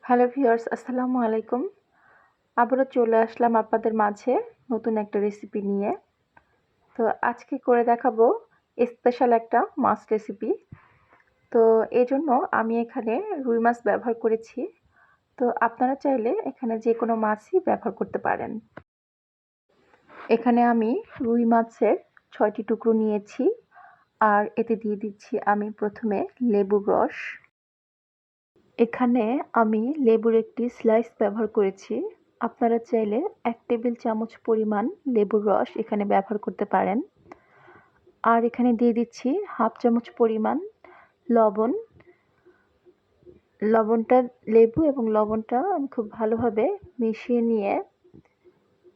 Hello viewers, আসসালামু আলাইকুম। আবারও চলে আসলাম আপনাদের মাঝে নতুন একটা রেসিপি নিয়ে। তো আজকে করে দেখাবো স্পেশাল একটা মাছ রেসিপি। তো এজন্য আমি এখানে রুই মাছ ব্যবহার করেছি। তো আপনারা চাইলে এখানে যে কোনো মাছই ব্যবহার করতে পারেন। এখানে আমি রুই মাছের ৬টি টুকরো নিয়েছি আর এতে দিয়ে দিচ্ছি আমি প্রথমে লেবুর রস। এখানে আমি লেবুর একটি স্লাইস ব্যবহার করেছি। আপনারা চাইলে ১ টেবিল চামচ পরিমাণ লেবুর রস এখানে ব্যবহার করতে পারেন। আর এখানে দিয়ে দিচ্ছি ১/২ চামচ পরিমাণ লবণ। লবণটা লেবু এবং লবণটা আমি খুব ভালোভাবে মিশিয়ে নিয়ে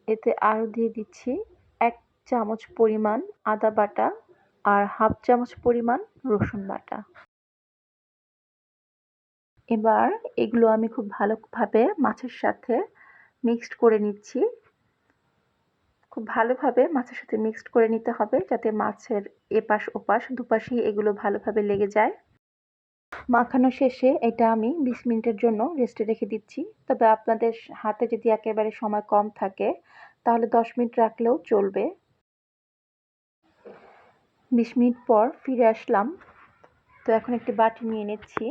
এতে আরও দিয়ে দিচ্ছি ১ চামচ পরিমাণ আদা বাটা আর ১/২ চামচ পরিমাণ রসুন বাটা। এবার এগুলো আমি খুব ভালোভাবে মাছের সাথে মিক্সড করে নিচ্ছি। খুব ভালোভাবে মাছের সাথে মিক্সড করে নিতে হবে যাতে মাছের এপাশ ওপাশ দুপাশেই এগুলো ভালোভাবে লেগে যায়। মাখানো শেষে এটা আমি ২০ মিনিটের জন্য রেস্টে রেখে দিচ্ছি। তবে আপনাদের হাতে যদি একেবারে সময় কম থাকে তাহলে ১০ মিনিট রাখলেও চলবে। ২০ মিনিট পর ফিরে আসলাম। তো এখন একটি বাটি নিয়ে নিচ্ছি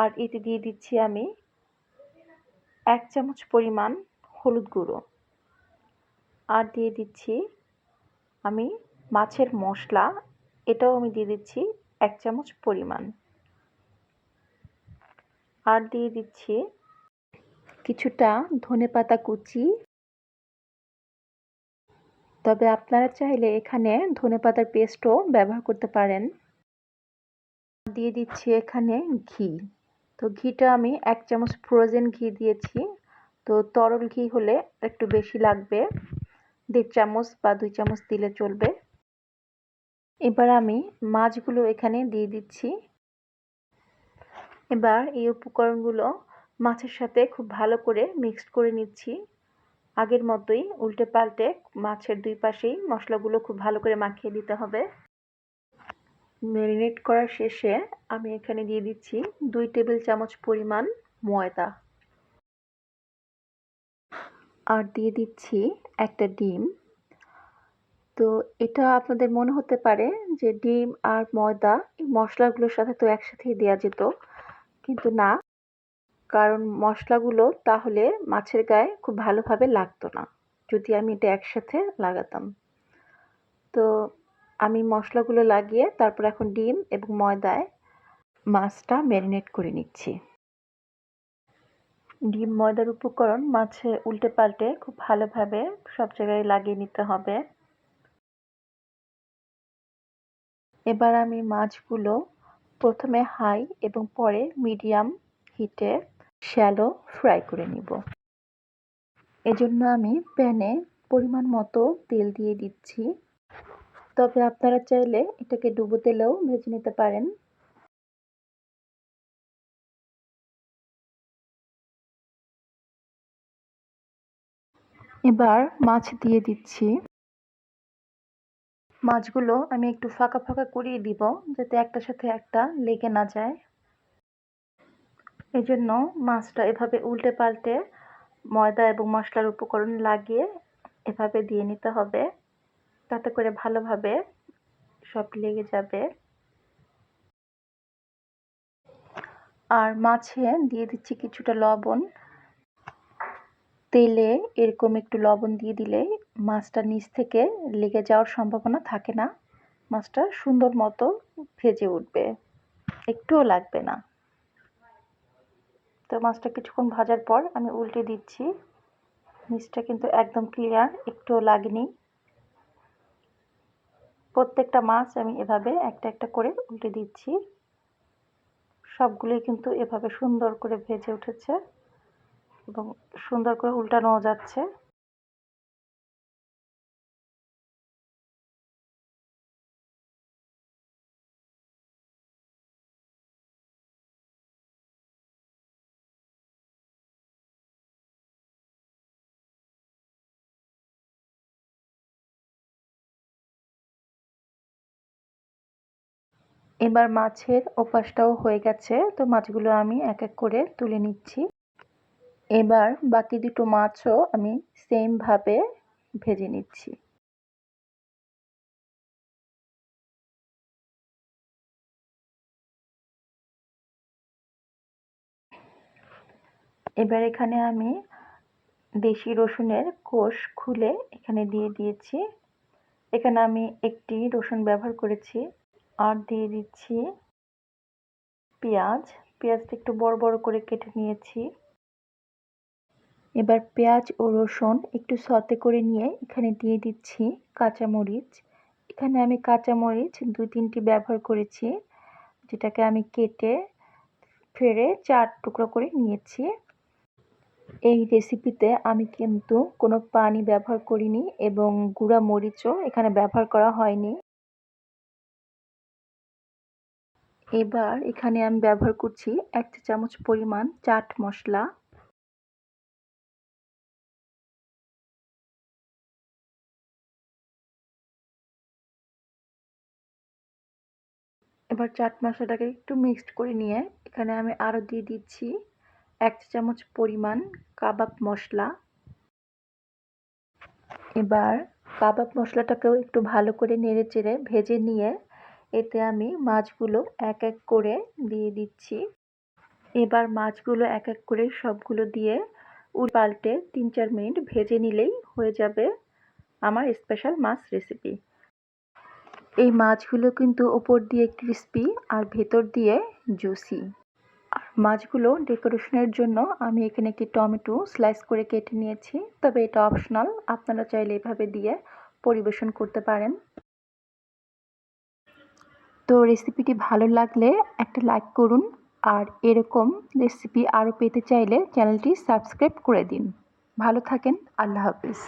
আর এতে দিয়ে দিচ্ছি আমি ১ চামচ পরিমাণ হলুদ গুঁড়ো আর দিয়ে দিচ্ছি আমি মাছের মশলা, এটাও আমি দিয়ে দিচ্ছি ১ চামচ পরিমাণ। আর দিয়ে দিচ্ছি কিছুটা ধনেপাতা কুচি। তবে আপনারা চাইলে এখানে ধনেপাতার পেস্টও ব্যবহার করতে পারেন। দিয়ে দিচ্ছি এখানে ঘি। তো ঘিটা আমি ১ চামচ ফ্রোজেন ঘি দিয়েছি। তো তরল ঘি হলে একটু বেশি লাগবে। ১.৫ চামচ বা ২ চামচ দিলে চলবে। এবার আমি মাছগুলো এখানে দিয়ে দিচ্ছি। এবার এই উপকরণগুলো মাছের সাথে খুব ভালো করে মিক্সড করে নিচ্ছি। আগের মতোই উল্টে পাল্টে মাছের দুই পাশেই মশলাগুলো খুব ভালো করে মাখিয়ে দিতে হবে। ম্যারিনেট করার শেষে আমি এখানে দিয়ে দিচ্ছি ২ টেবিল চামচ পরিমাণ ময়দা আর দিয়ে দিচ্ছি একটা ডিম। তো এটা আপনাদের মনে হতে পারে যে ডিম আর ময়দা এই মশলাগুলোর সাথে তো একসাথেই দেওয়া যেত, কিন্তু না, কারণ মশলাগুলো তাহলে মাছের গায়ে খুব ভালোভাবে লাগতো না যদি আমি এটা একসাথে লাগাতাম। তো আমি মশলাগুলো লাগিয়ে তারপর এখন ডিম এবং ময়দায় মাছটা ম্যারিনেট করে নিচ্ছি। ডিম ময়দার উপকরণ মাছে উল্টে পাল্টে খুব ভালোভাবে সব জায়গায় লাগিয়ে নিতে হবে। এবার আমি মাছগুলো প্রথমে হাই এবং পরে মিডিয়াম হিটে শ্যালো ফ্রাই করে নিব। এজন্য আমি প্যানে পরিমাণ মতো তেল দিয়ে দিচ্ছি। তবে আপনারা চাইলে এটাকে ডুবো তেলেও ভেজে নিতে পারেন। এবার মাছ দিয়ে দিচ্ছি। মাছগুলো আমি একটু ফাঁকা ফাঁকা করিয়ে দিব যাতে একটার সাথে একটা লেগে না যায়। এজন্য মাছটা এভাবে উল্টে পাল্টে ময়দা এবং মশলার উপকরণ লাগিয়ে এভাবে দিয়ে নিতে হবে, তাতে করে ভালোভাবে সব লেগে যাবে। আর মাছে দিয়ে দিচ্ছি কিছুটা লবণ। তেলে এরকম একটু লবণ দিয়ে দিলে মাছটা নিচ থেকে লেগে যাওয়ার সম্ভাবনা থাকে না। মাছটা সুন্দর মতো ভেজে উঠবে, একটুও লাগবে না। তো মাছটা কিছুক্ষণ ভাজার পর আমি উল্টে দিচ্ছি। নিচটা কিন্তু একদম ক্লিয়ার, একটুও লাগেনি। প্রত্যেকটা মাছ আমি এভাবে একটা একটা করে উল্টে দিচ্ছি। সবগুলোই কিন্তু এভাবে সুন্দর করে ভেজে উঠেছে এবং সুন্দর করে উল্টানোও যাচ্ছে। এবার মাছের ওপাশটাও হয়ে গেছে, তো মাছগুলো আমি এক এক করে তুলে নিচ্ছি। এবার বাকি দুটো মাছও আমি সেম ভাবে ভেজে নিচ্ছি। এবার এখানে আমি দেশি রসুনের কোষ খুলে এখানে দিয়ে দিয়েছি। এখানে আমি একটি রসুন ব্যবহার করেছি। আর দিয়ে দিচ্ছি পেঁয়াজ। পেঁয়াজটা একটু বড় বড় করে কেটে নিয়েছি। এবার পেঁয়াজ ও রসুন একটু সতে করে নিয়ে এখানে দিয়ে দিচ্ছি কাঁচামরিচ। এখানে আমি কাঁচামরিচ 2-3টি ব্যবহার করেছি, যেটাকে আমি কেটে ফেড়ে 4 টুকরো করে নিয়েছি। এই রেসিপিতে আমি কিন্তু কোনো পানি ব্যবহার করিনি এবং গুঁড়া মরিচও এখানে ব্যবহার করা হয়নি। এবার এখানে আমি ব্যবহার করছি 1 চা চামচ পরিমাণ চাট মশলা। এবার চাট মশলাটাকে একটু মিক্সড করে নিয়ে এখানে আমি আরও দিয়ে দিচ্ছি 1 চা চামচ পরিমাণ কাবাব মশলা। এবার কাবাব মশলাটাকেও একটু ভালো করে নেড়েচেড়ে ভেজে নিয়ে এতে আমি মাছগুলো এক এক করে দিয়ে দিচ্ছি। এবার মাছগুলো এক এক করে সবগুলো দিয়ে উল্টে 3-4 মিনিট ভেজে নিলেই হয়ে যাবে আমার স্পেশাল মাছ রেসিপি। এই মাছগুলো কিন্তু ওপর দিয়ে ক্রিস্পি আর ভেতর দিয়ে জুসি। আর মাছগুলো ডেকোরেশনের জন্য আমি এখানে একটি টমেটো স্লাইস করে কেটে নিয়েছি, তবে এটা অপশনাল, আপনারা চাইলে এভাবে দিয়ে পরিবেশন করতে পারেন। তো রেসিপিটি ভালো লাগলে একটা লাইক করুন, আর এরকম রেসিপি আরও পেতে চাইলে চ্যানেলটি সাবস্ক্রাইব করে দিন। ভালো থাকেন, আল্লাহ হাফেজ।